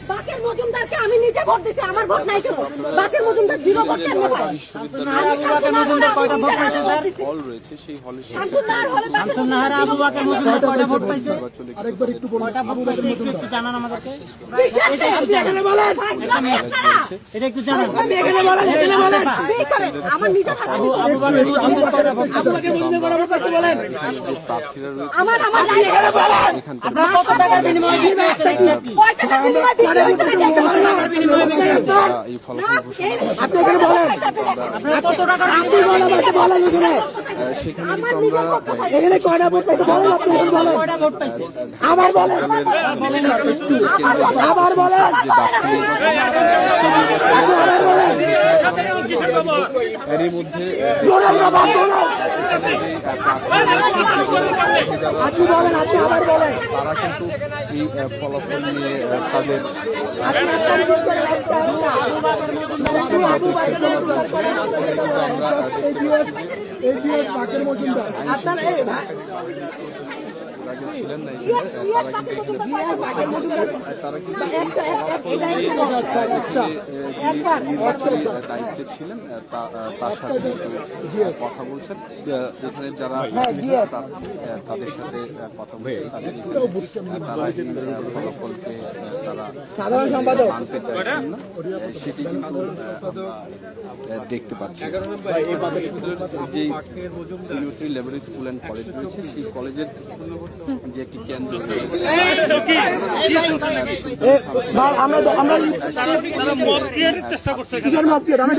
বাকের মজুমদারকে আমি নিজে ভোট দিছি, আমার ভোট নাই কেন? বাকের মজুমদার জিরো ভোট কেন পায়? বাকের মজুমদার কয়টা ভোট পাইছে স্যার? হল রয়েছে, সেই হলে শামসুন্নাহার আবু বাকের মজুমদার কয়টা ভোট পাইছে? আরেকবার একটু বলুন। কয়টা ভোট পাইছে একটু জানান আমাদেরকে। এটা একটু জানান। আমার নিজের হাতে আবু বাকের মজুমদার কয়টা ভোট পাইছে? প্রার্থীরা রয়েছে আমার আপনারা কত টাকার বিনিময়ে ভোট পেয়েছেন? কয় টাকা বিনিময়ে বিক্রি হয়েছে নাকি? এই ফলাফল ঘোষণা আপনি এখানে বলেন, আপনারা কত টাকার আপনি বলেন, আমাকে বলেন এখানে। সেখানে কিন্তু আমরা এখানে কয়টা ভোট পাইছে বলেন, আপনি এখানে বলেন। কয়টা ভোট পাইছে? আবার বলেন, আবার বলেন, যে ডাকসু এরই মধ্যে বলেন না, বাদ বলেন। আপনি বলেন, আপনি আবার বলেন। তারা কিন্তু এই ফলাফল নিয়ে তাদের AGS বাকের মজুমদার। আগে ছিলেন না এখানে, তারা কিন্তু দায়িত্বে ছিলেন, তার সাথে কথা বলছেন। এখানে যারা প্রার্থী তাদের সাথে কথা বলছেন, তারা এই ফলাফলকে তারা সাধারণ সম্পাদক মানতে চাইছেন না, সেটি কিন্তু আমরা দেখতে পাচ্ছি। যে university labour school and college রয়েছে, সেই কলেজের যে একটি কেন্দ্র রয়েছে, আমরা কিসের মাপ দিয়ে আমরা